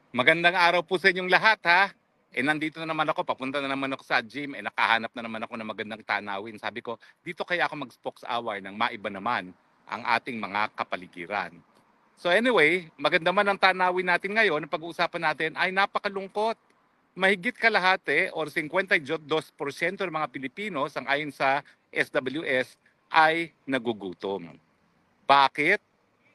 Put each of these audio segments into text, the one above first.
Magandang araw po sa inyong lahat ha. Nandito na naman ako, papunta na naman ako sa gym, nakahanap na naman ako ng magandang tanawin. Sabi ko, dito kaya ako mag-spokes hour ng maiba naman ang ating mga kapaligiran. So anyway, maganda man ang tanawin natin ngayon, ang pag-uusapan natin ay napakalungkot. Mahigit kalahati or 52% ng mga Pilipino sang-ayon sa SWS ay nagugutom. Bakit?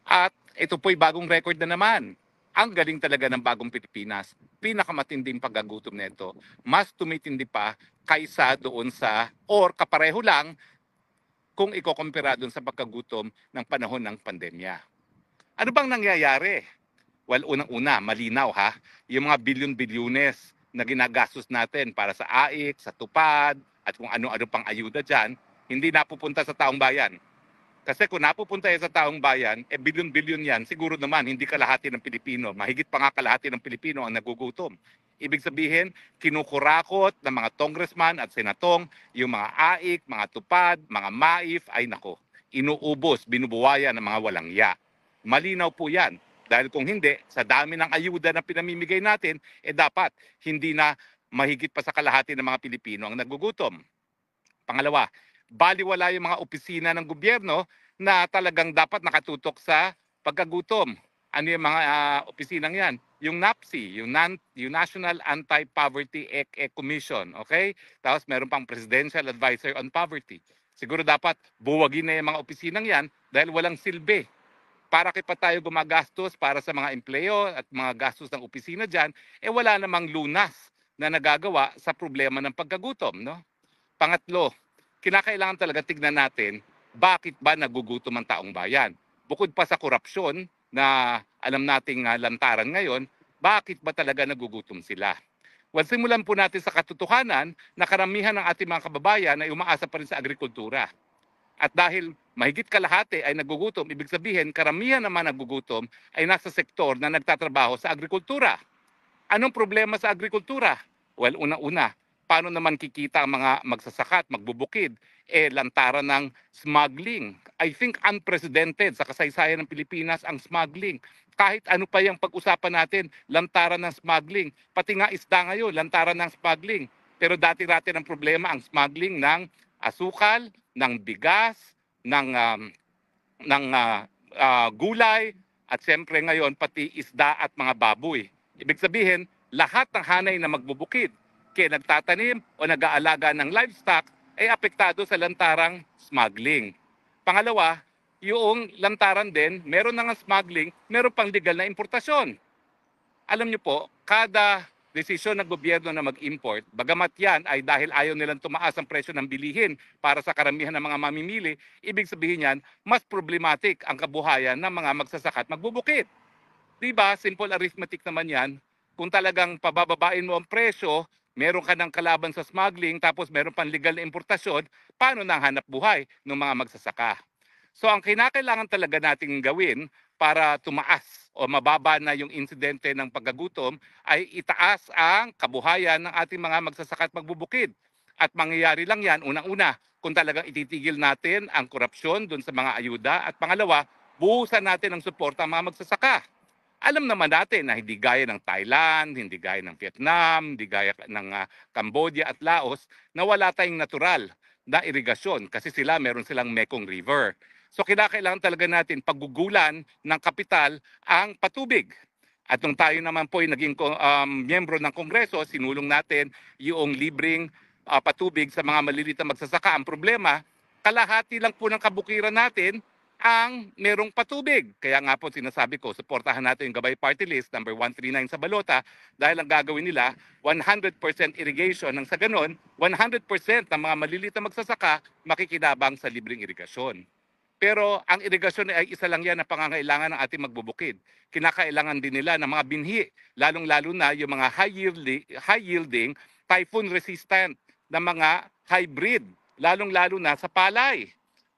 At ito po'y bagong record na naman. Ang galing talaga ng bagong Pilipinas. Pinakamatinding paggagutom nito. Mas tumitindi pa kaysa doon sa, or kapareho lang kung ikokompara doon sa pagkagutom ng panahon ng pandemya. Ano bang nangyayari? Well, unang-una, malinaw ha, yung mga bilyon-bilyones na ginagastos natin para sa AIC, sa tupad, at kung ano-ano pang ayuda dyan, hindi napupunta sa taong bayan. Kasi kung napupunta yan sa taong bayan, bilyon-bilyon yan, siguro naman hindi kalahati ng Pilipino, mahigit pa nga kalahati ng Pilipino ang nagugutom. Ibig sabihin, kinukurakot ng mga congressman at senatong, yung mga AIC, mga tupad, mga MAIF, ay nako, inuubos, binubuwaya ng mga walang ya. Malinaw po yan. Dahil kung hindi, sa dami ng ayuda na pinamimigay natin, dapat hindi na mahigit pa sa kalahati ng mga Pilipino ang nagugutom. Pangalawa, baliwala yung mga opisina ng gobyerno na talagang dapat nakatutok sa pagkagutom. Ano yung mga opisinang yan? Yung NAPSI, yung National Anti-Poverty Commission, okay? Tapos meron pang Presidential Advisor on Poverty. Siguro dapat buwagin na yung mga opisinang yan dahil walang silbi. Para kay pa tayo gumagastos para sa mga empleyo at mga gastos ng opisina dyan, wala namang lunas na nagagawa sa problema ng pagkagutom, no? Pangatlo, kinakailangan talaga tignan natin bakit ba nagugutom ang taong bayan. Bukod pa sa korupsyon na alam nating lantaran ngayon, bakit ba talaga nagugutom sila? Well, simulan po natin sa katotohanan na karamihan ng ating mga kababayan ay umaasa pa rin sa agrikultura. At dahil mahigit kalahati ay nagugutom, ibig sabihin karamihan naman nagugutom ay nasa sektor na nagtatrabaho sa agrikultura. Anong problema sa agrikultura? Well, una-una, paano naman kikita ang mga magsasaka at magbubukid? Lantaran ng smuggling. I think unprecedented sa kasaysayan ng Pilipinas ang smuggling. Kahit ano pa yung pag-usapan natin, lantaran ng smuggling. Pati nga isda ngayon, lantaran ng smuggling. Pero dati-dati ng problema ang smuggling ng asukal, ng bigas, ng gulay, at siyempre ngayon pati isda at mga baboy. Ibig sabihin, lahat ng hanay na magbubukid, kaya nagtatanim o nag-aalaga ng livestock, ay apektado sa lantarang smuggling. Pangalawa, yung lantaran din, meron na nga smuggling, meron pang legal na importasyon. Alam niyo po, kada desisyon ng gobyerno na mag-import, bagamat yan ay dahil ayaw nilang tumaas ang presyo ng bilihin para sa karamihan ng mga mamimili, ibig sabihin yan, mas problematic ang kabuhayan ng mga magsasaka at magbubukid. Diba? Simple arithmetic naman yan. Kung talagang pabababain mo ang presyo, meron ka ng kalaban sa smuggling, tapos meron pang legal na importasyon, paano na hanap buhay ng mga magsasaka? So ang kinakailangan talaga nating gawin para tumaas o mababa na yung insidente ng pagkagutom ay itaas ang kabuhayan ng ating mga magsasaka at magbubukid. At mangyayari lang yan, unang-una, kung talagang ititigil natin ang korupsyon doon sa mga ayuda. At pangalawa, buhusan natin ang suporta ng mga magsasaka. Alam naman natin na hindi gaya ng Thailand, hindi gaya ng Vietnam, hindi gaya ng Cambodia at Laos na wala tayong natural na irigasyon kasi meron silang Mekong River. So kinakailangan talaga natin paggugulan ng kapital ang patubig. At nung tayo naman po ay naging miyembro ng Kongreso, sinulong natin yung libreng patubig sa mga maliliit na magsasaka. Ang problema, kalahati lang po ng kabukiran natin ang merong patubig. Kaya nga po sinasabi ko, suportahan natin yung Gabay Party List, number 139 sa balota, dahil ang gagawin nila, 100% irrigation. Nang sa ganon, 100% ng mga maliliit na magsasaka makikinabang sa libreng irigasyon. Pero ang irigasyon ay isa lang yan na pangangailangan ng ating magbubukid. Kinakailangan din nila ng mga binhi, lalong-lalo na yung mga high-yielding, typhoon-resistant na mga hybrid, lalong-lalo na sa palay.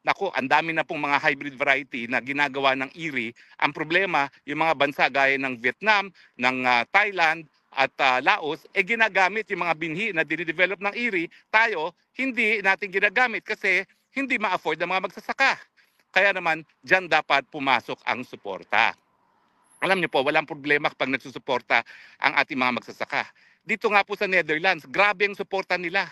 Naku, ang dami na pong mga hybrid variety na ginagawa ng IRI. Ang problema, yung mga bansa gaya ng Vietnam, ng Thailand, at Laos, ginagamit yung mga binhi na dinidevelop ng IRI. Tayo, hindi natin ginagamit kasi hindi ma-afford ng mga magsasaka. Kaya naman, dyan dapat pumasok ang suporta. Alam niyo po, walang problema kapag nagsusuporta ang ating mga magsasaka. Dito nga po sa Netherlands, grabe ang suporta nila.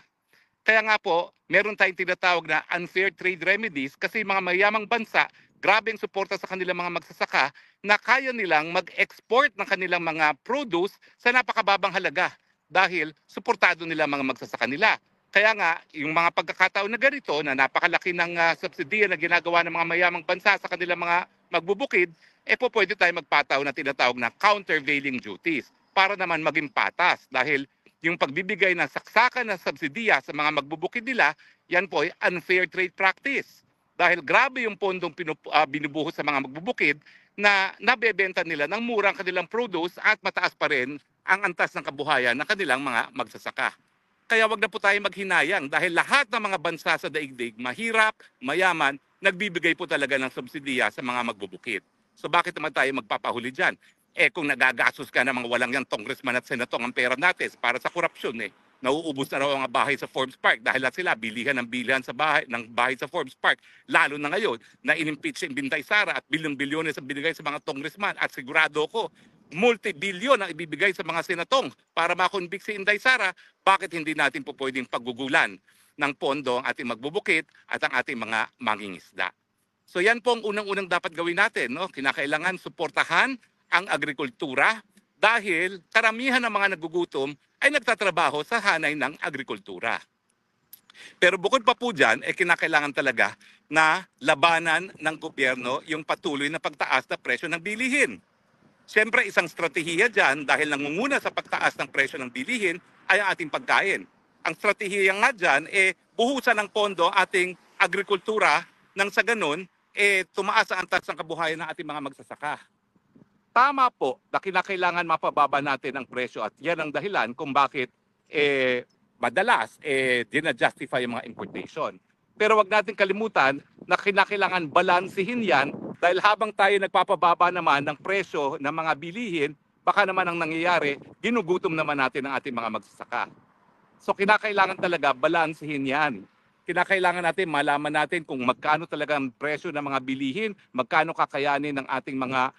Kaya nga po, meron tayong tinatawag na unfair trade remedies kasi mga mayamang bansa, grabe ang suporta sa kanilang mga magsasaka na kaya nilang mag-export ng kanilang mga produce sa napakababang halaga dahil suportado nila ang mga magsasaka nila. Kaya nga, yung mga pagkakataon na ganito na napakalaki ng subsidiya na ginagawa ng mga mayamang bansa sa kanilang mga magbubukid, po pwede tayo magpataw na tinatawag na countervailing duties para naman maging patas dahil yung pagbibigay ng saksakan ng subsidiya sa mga magbubukid nila, yan po ay unfair trade practice. Dahil grabe yung pondong binubuhos sa mga magbubukid na nabebenta nila ng murang kanilang produce at mataas pa rin ang antas ng kabuhayan ng kanilang mga magsasaka. Kaya wag na po tayo maghinayang dahil lahat ng mga bansa sa daigdig, mahirap, mayaman, nagbibigay po talaga ng subsidiya sa mga magbubukid. So bakit naman tayo magpapahuli dyan? Kung nagagastos ka ng mga walang yang congressman at senatong ang pera natin para sa korupsyon, nauubos na raw ang mga bahay sa Forbes Park dahil sila bilihan ng bilihan sa bahay sa Forbes Park. Lalo na ngayon na inimpeach si Binday Sara at bilyon-bilyones ang binigay sa mga congressman at sigurado ko multi-bilyon ang ibibigay sa mga senatong para makonvict si Inday Sara, bakit hindi natin po pwedeng paggugulan ng pondo ang ating magbubukid at ang ating mga mangingisda? So yan po ang unang-unang dapat gawin natin. No? Kinakailangan suportahan ang agrikultura dahil karamihan ng mga nagugutom ay nagtatrabaho sa hanay ng agrikultura. Pero bukod pa po dyan, kinakailangan talaga na labanan ng gobyerno yung patuloy na pagtaas na presyo ng bilihin. Siyempre, isang strategiya dyan dahil nangunguna sa pagtaas ng presyo ng bilihin ay ang ating pagkain. Ang strategiya nga dyan, buhusan ng pondo ating agrikultura nang sa ganun, tumaas ang antas ng kabuhayan ng ating mga magsasaka. Tama po na kinakailangan mapababa natin ang presyo at yan ang dahilan kung bakit madalas dinajustify yung mga importation. Pero wag natin kalimutan na kinakailangan balansehin yan dahil habang tayo nagpapababa naman ng presyo ng mga bilihin, baka naman ang nangyayari, ginugutom naman natin ang ating mga magsasaka. So kinakailangan talaga balansehin yan. Kinakailangan natin malaman natin kung magkano talaga ang presyo ng mga bilihin, magkano kakayanin ng ating mga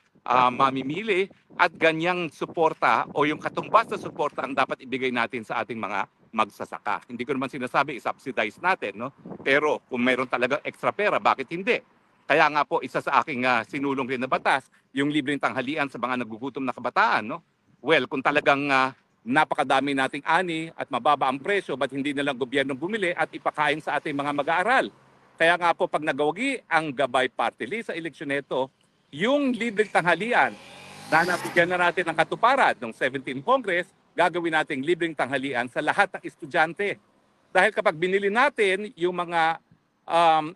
mamimili at ganyang suporta o yung katumbas na suporta ang dapat ibigay natin sa ating mga magsasaka. Hindi ko naman sinasabi i-subsidize natin, no? Pero kung mayroon talaga extra pera, bakit hindi? Kaya nga po isa sa aking sinulong rin na batas, yung libreng tanghalian sa mga nagugutom na kabataan, no? Well, kung talagang napakadami nating ani at mababa ang presyo, ba't hindi na lang gobyerno bumili at ipakain sa ating mga mag-aaral? Kaya nga po pag nagawagi ang Gabay Party List sa eleksyon nito, yung libreng tanghalian na nabigyan na natin ng katuparan ng 17th Congress, gagawin natin libreng tanghalian sa lahat ng estudyante. Dahil kapag binili natin yung mga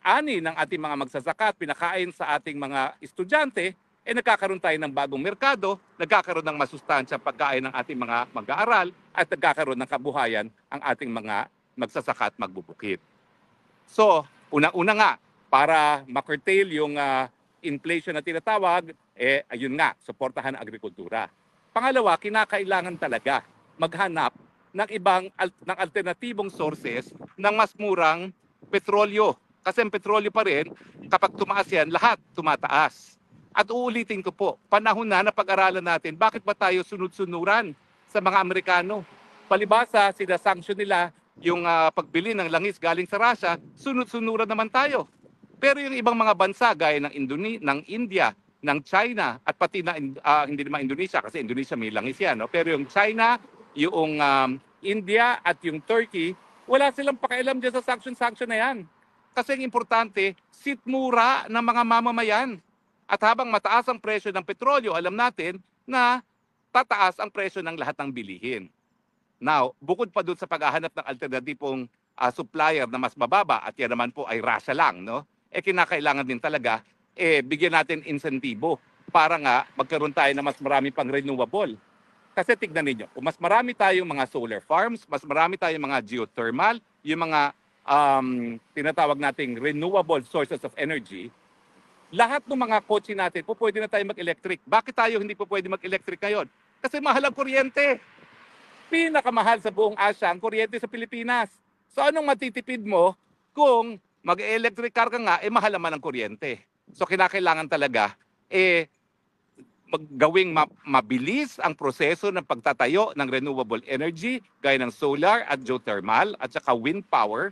ani ng ating mga magsasaka at pinakain sa ating mga estudyante, nagkakaroon tayo ng bagong merkado, nagkakaroon ng masustansya pagkain ng ating mga mag-aaral at nagkakaroon ng kabuhayan ang ating mga magsasaka at magbubukid. So, una-una nga, para ma-curtail yung inflation na tinatawag, ayun nga, suportahan ang agrikultura. Pangalawa, kinakailangan talaga maghanap ng alternatibong sources ng mas murang petrolyo. Kasi ang petrolyo pa rin, kapag tumaas yan, lahat tumataas. At uulitin ko po, panahon na pag-aralan natin, bakit ba tayo sunod-sunuran sa mga Amerikano? Palibasa, sinasanction nila yung pagbili ng langis galing sa Russia, sunod-sunuran naman tayo. Pero yung ibang mga bansa gaya ng India, ng China at pati na hindi naman Indonesia kasi Indonesia may langis yan, no? Pero yung China, yung India at yung Turkey, wala silang pakialam dyan sa sanction na yan. Kasi ang importante, sitmura ng mga mamamayan. At habang mataas ang presyo ng petrolyo, alam natin na tataas ang presyo ng lahat ng bilihin. Now, bukod pa doon sa paghahanap ng alternatibong supplier na mas mababa at yan naman po ay Russia lang, no? Kinakailangan din talaga bigyan natin insentibo para nga magkaroon tayo ng mas marami pang renewable. Kasi tignan ninyo, kung mas marami tayong mga solar farms, mas marami tayong mga geothermal, yung mga tinatawag nating renewable sources of energy, lahat ng mga kotse natin, pwede na tayo mag-electric. Bakit tayo hindi pwede mag-electric ngayon? Kasi mahal ang kuryente. Pinakamahal sa buong Asia ang kuryente sa Pilipinas. So anong matitipid mo kung mag-electric car ka nga, mahal naman ang kuryente. So kinakailangan talaga, gawing mabilis ang proseso ng pagtatayo ng renewable energy gaya ng solar at geothermal at saka wind power.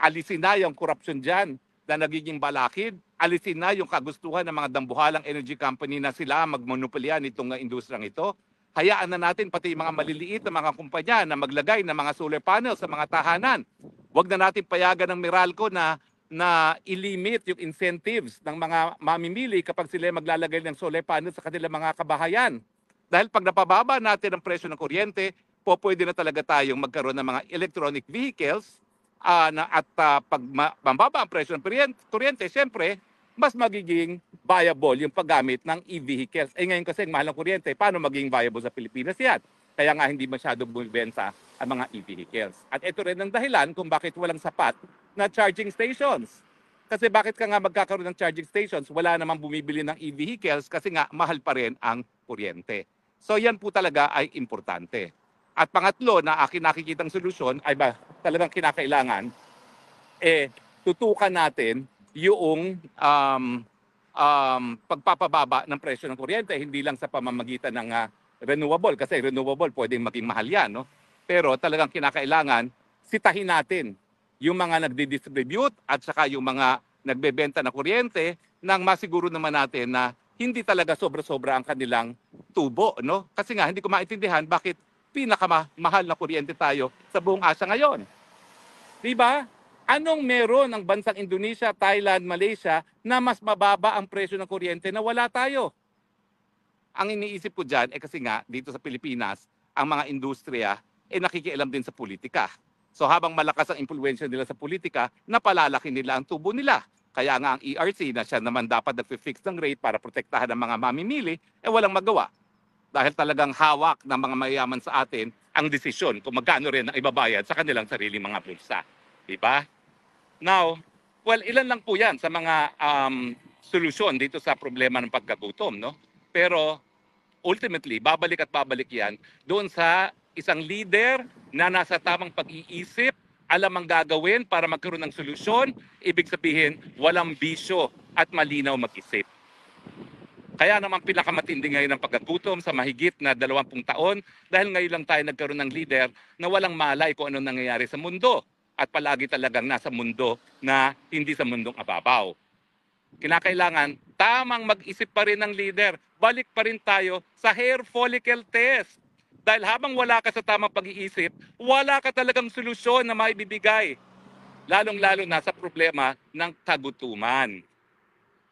Alisin na yung corruption dyan na nagiging balakid. Alisin na yung kagustuhan ng mga dambuhalang energy company na sila magmonopolya nitong industriyang ito. Hayaan na natin pati yung mga maliliit na mga kumpanya na maglagay ng mga solar panels sa mga tahanan. Huwag na natin payagan ng Meralco na ilimit yung incentives ng mga mamimili kapag sila maglalagay ng solar panels sa kanilang mga kabahayan. Dahil pag napababa natin ang presyo ng kuryente, pwede na talaga tayong magkaroon ng mga electronic vehicles pag mababa ang presyo ng kuryente, siyempre, mas magiging viable yung paggamit ng e-vehicles. Ngayon kasi mahal ng kuryente, paano magiging viable sa Pilipinas yan? Kaya nga hindi masyadong bumibenta ang mga e-vehicles. At ito rin ang dahilan kung bakit walang sapat na charging stations. Kasi bakit ka nga magkakaroon ng charging stations? Wala namang bumibili ng e-vehicles kasi nga mahal pa rin ang kuryente. So yan po talaga ay importante. At pangatlo na akin nakikitang solusyon ay talagang kinakailangan, tutukan natin yung pagpapababa ng presyo ng kuryente, hindi lang sa pamamagitan ng renewable, kasi renewable pwedeng maging mahal yan, no? Pero talagang kinakailangan, sitahin natin yung mga nagdi-distribute at saka yung mga nagbebenta ng kuryente nang masiguro naman natin na hindi talaga sobra-sobra ang kanilang tubo, no? Kasi nga hindi ko maintindihan bakit pinakamahal na kuryente tayo sa buong Asia ngayon. Diba? Anong meron ng bansang Indonesia, Thailand, Malaysia na mas mababa ang presyo ng kuryente na wala tayo? Ang iniisip ko dyan, kasi nga dito sa Pilipinas, ang mga industriya nakikialam din sa politika. So habang malakas ang impluwensya nila sa politika, napalalaki nila ang tubo nila. Kaya nga ang ERC na siya naman dapat nag-fix ng rate para protektahan ang mga mamimili, walang magawa. Dahil talagang hawak ng mga mayayaman sa atin ang desisyon kung magkano rin ang ibabayad sa kanilang sariling mga bulsa. Diba? Now, ilan lang po yan sa mga solusyon dito sa problema ng pagkagutom, no? Pero ultimately, babalik at babalik yan doon sa isang leader na nasa tamang pag-iisip, alam ang gagawin para magkaroon ng solusyon, ibig sabihin, walang bisyo at malinaw mag-isip. Kaya naman pinakamatindi ngayon ang pagkagutom sa mahigit na 20 taon dahil ngayon lang tayo nagkaroon ng leader na walang malay kung ano nangyayari sa mundo at palagi talagang nasa mundo na hindi sa mundong ababaw. Kinakailangan tamang mag-isip pa rin ng leader. Balik pa rin tayo sa hair follicle test. Dahil habang wala ka sa tamang pag-iisip, wala ka talagang solusyon na maibibigay. Lalong-lalo na sa problema ng kagutuman.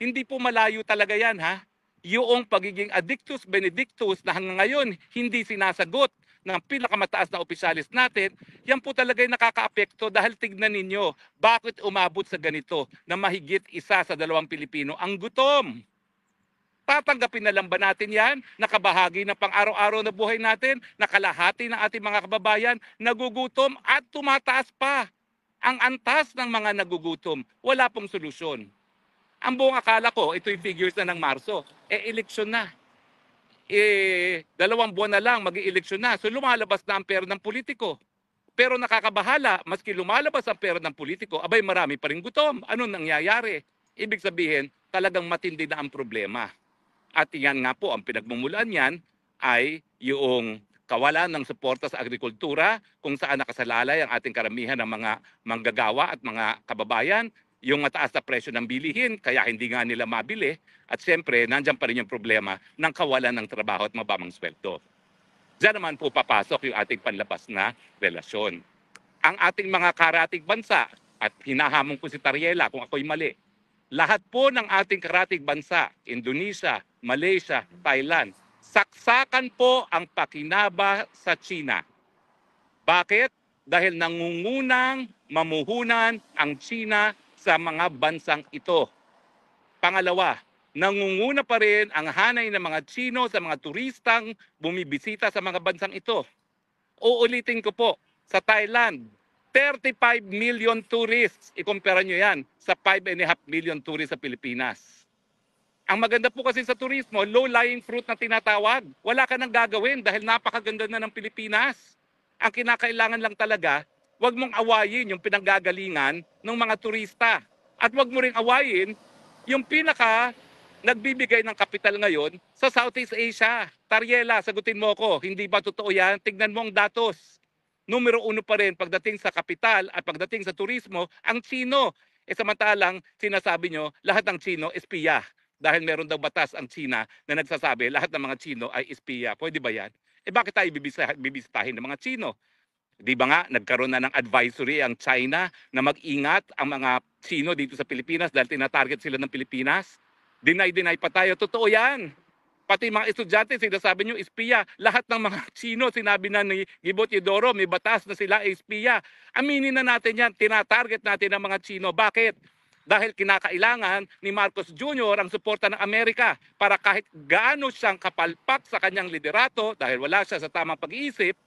Hindi po malayo talaga yan, ha? Yung pagiging addictus benedictus na hanggang ngayon hindi sinasagot ng pinakamataas na opisyalis natin, yan po talaga yung nakakaapekto dahil tignan ninyo, bakit umabot sa ganito na mahigit 1 sa 2 Pilipino ang gutom? Tatanggapin na lang ba natin yan? Nakabahagi ng pang-araw-araw na buhay natin, nakalahati ng ating mga kababayan, nagugutom at tumataas pa. Ang antas ng mga nagugutom, wala pong solusyon. Ang buong akala ko, ito'y figures na ng Marso, eleksyon na. 2 buwan na lang, mag-i-eleksyon na. So lumalabas na ang pera ng politiko. Pero nakakabahala, maski lumalabas ang pera ng politiko, abay marami pa rin gutom. Ano nangyayari? Ibig sabihin, talagang matindi na ang problema. At yan nga po, ang pinagmumulan niyan ay yung kawalan ng suporta sa agrikultura, kung saan nakasalalay ang ating karamihan ng mga manggagawa at mga kababayan, yung mataas na presyo ng bilihin, kaya hindi nga nila mabili. At siyempre, nandiyan pa rin yung problema ng kawalan ng trabaho at mababang sweldo. Diyan naman po papasok yung ating panlabas na relasyon. Ang ating mga karatig bansa, at hinahamon ko si Tariela kung ako'y mali, lahat po ng ating karatig bansa, Indonesia, Malaysia, Thailand, saksakan po ang pakinaba sa China. Bakit? Dahil nangungunang mamuhunan ang China sa mga bansang ito. Pangalawa, nangunguna pa rin ang hanay ng mga Chino sa mga turistang bumibisita sa mga bansang ito. Uulitin ko po, sa Thailand, 35 million tourists. Ikumpara nyo yan sa 5.5 million tourists sa Pilipinas. Ang maganda po kasi sa turismo, low-lying fruit na tinatawag. Wala ka nang gagawin dahil napakaganda na ng Pilipinas. Ang kinakailangan lang talaga, huwag mong awayin yung pinanggagalingan ng mga turista. At huwag mo ring awayin yung pinaka nagbibigay ng kapital ngayon sa Southeast Asia. Tariela, sagutin mo ko, hindi ba totoo yan? Tignan mo ang datos. Numero 1 pa rin pagdating sa kapital at pagdating sa turismo, ang Chino. Samantalang sinasabi nyo, lahat ng Chino espiya. Dahil meron daw batas ang China na nagsasabi lahat ng mga Chino ay espiya. Pwede ba yan? Bakit tayo bibisitahin ng mga Chino? Di ba nga, nagkaroon na ng advisory ang China na mag-ingat ang mga Chino dito sa Pilipinas dahil tinatarget sila ng Pilipinas? Deny pa tayo. Totoo yan. Pati mga estudyante, sinasabi nyo, espiya. Lahat ng mga Chino, sinabi na ni Gibot Yodoro, may batas na sila ay espiya. Aminin na natin yan, tinatarget natin ang mga Chino. Bakit? Dahil kinakailangan ni Marcos Jr. ang suporta ng Amerika para kahit gaano siyang kapalpak sa kanyang liderato, dahil wala siya sa tamang pag-iisip,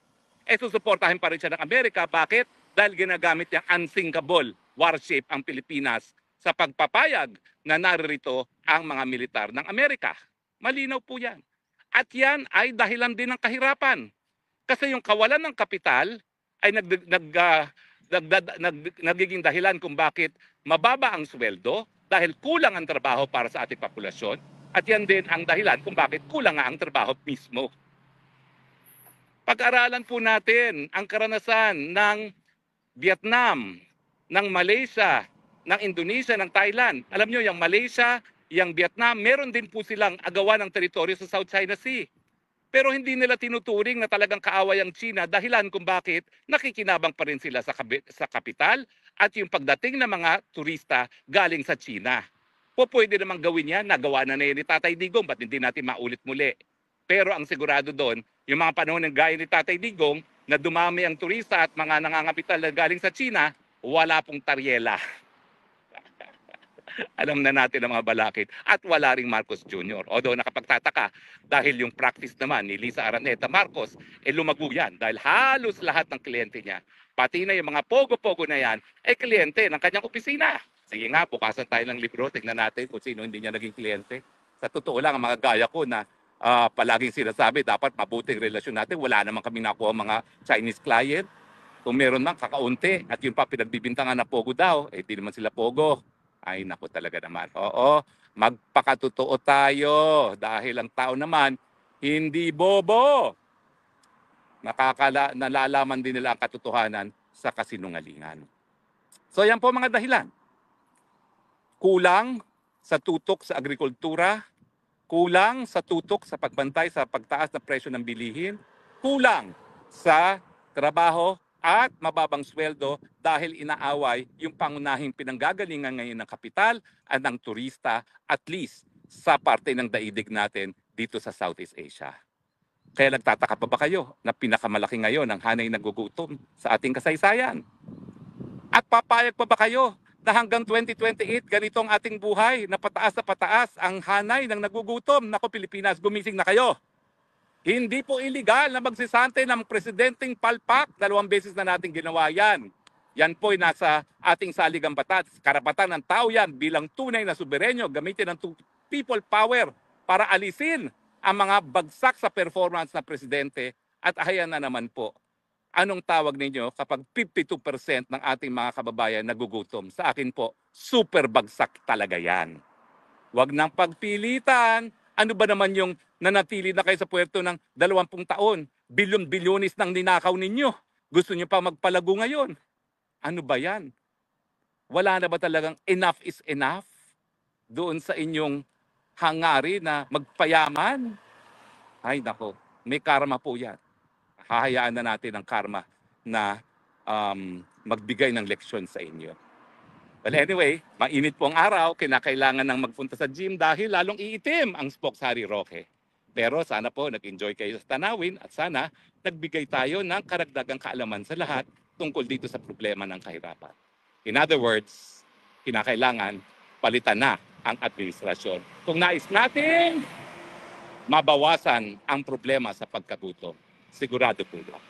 susuportahin pa rin siya ng Amerika. Bakit? Dahil ginagamit niyang unsinkable warship ang Pilipinas sa pagpapayag na naririto ang mga militar ng Amerika. Malinaw po yan. At yan ay dahilan din ng kahirapan. Kasi yung kawalan ng kapital ay nagiging dahilan kung bakit mababa ang sweldo dahil kulang ang trabaho para sa ating populasyon. At yan din ang dahilan kung bakit kulang nga ang trabaho mismo. Pag-aralan po natin ang karanasan ng Vietnam, ng Malaysia, ng Indonesia, ng Thailand. Alam nyo, yung Malaysia, yung Vietnam, meron din po silang agawan ng teritoryo sa South China Sea. Pero hindi nila tinuturing na talagang kaaway ang China dahilan kung bakit nakikinabang pa rin sila sa kapital at yung pagdating ng mga turista galing sa China. Pwede namang gawin yan, nagawa na yan ni Tatay Digong, ba't hindi natin maulit muli? Pero ang sigurado doon, yung mga panahon ng gaya ni Tatay Digong na dumami ang turista at mga nangangapital na galing sa China, wala pong Tariela. Alam na natin ang mga balakid. At wala ring Marcos Jr. Although nakapagtataka dahil yung practice naman ni Lisa Araneta Marcos, lumago yan dahil halos lahat ng kliyente niya, pati na yung mga pogo-pogo na yan, kliyente ng kanyang opisina. Sige nga, bukasan tayo ng libro, tignan natin kung sino hindi niya naging kliyente. Sa totoo lang, ang mga gaya ko na palaging sinasabi, dapat mabuting relasyon natin. Wala naman kami nakuha mga Chinese client. Kung meron man, kakaunti. At yung pa pinagbibintangan na pogo daw, di naman sila pogo. Ay, naku talaga naman. Oo, magpakatotoo tayo. Dahil ang tao naman, hindi bobo. Nalalaman din nila ang katotohanan sa kasinungalingan. So yan po mga dahilan. Kulang sa tutok sa agrikultura, kulang sa tutok sa pagbantay sa pagtaas ng presyo ng bilihin, kulang sa trabaho at mababang sweldo dahil inaaway yung pangunahing pinanggagalingan ngayon ng kapital at ng turista, at least sa parte ng daigdig natin dito sa Southeast Asia. Kaya nagtataka pa ba kayo na pinakamalaki ngayon ang hanay nagugutom sa ating kasaysayan? At papayag pa ba kayo na hanggang 2028 ganito ang ating buhay na pataas ang hanay ng nagugutom? Nako Pilipinas, gumising na kayo. Hindi po illegal na magsisante ng presidenteng palpak. 2 beses na natin ginawa yan. Yan po ay nasa ating saligang batas. Karapatan ng tao yan bilang tunay na suberenyo, gamitin ng people power para alisin ang mga bagsak sa performance ng presidente. At ayan na naman po, anong tawag ninyo kapag 52% ng ating mga kababayan nagugutom? Sa akin po, super bagsak talaga yan. Huwag nang pagpilitan. Ano ba naman yung nanatili na kayo sa puerto ng 20 taon? Bilyon-bilyonis nang ninakaw ninyo. Gusto nyo pa magpalago ngayon? Ano ba yan? Wala na ba talagang enough is enough doon sa inyong hangarin na magpayaman? Ay nako, may karma po yan. Hahayaan na natin ang karma na magbigay ng leksyon sa inyo. Well anyway, mainit po ang araw, kinakailangan ng magpunta sa gym dahil lalong iitim ang Spokes Harry Roque. Pero sana po nag-enjoy kayo sa tanawin at sana nagbigay tayo ng karagdagang kaalaman sa lahat tungkol dito sa problema ng kahirapan. In other words, kinakailangan palitan na ang administrasyon. Kung nais natin mabawasan ang problema sa pagkagutom, sigurado po lang.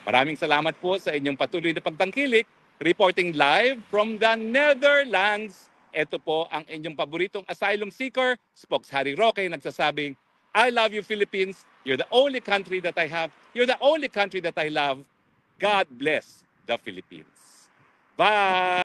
Maraming salamat po sa inyong patuloy na pagtangkilik. Reporting live from the Netherlands. Ito po ang inyong paboritong asylum seeker, Spokes Harry Roque, nagsasabing, I love you Philippines. You're the only country that I have. You're the only country that I love. God bless the Philippines. Bye!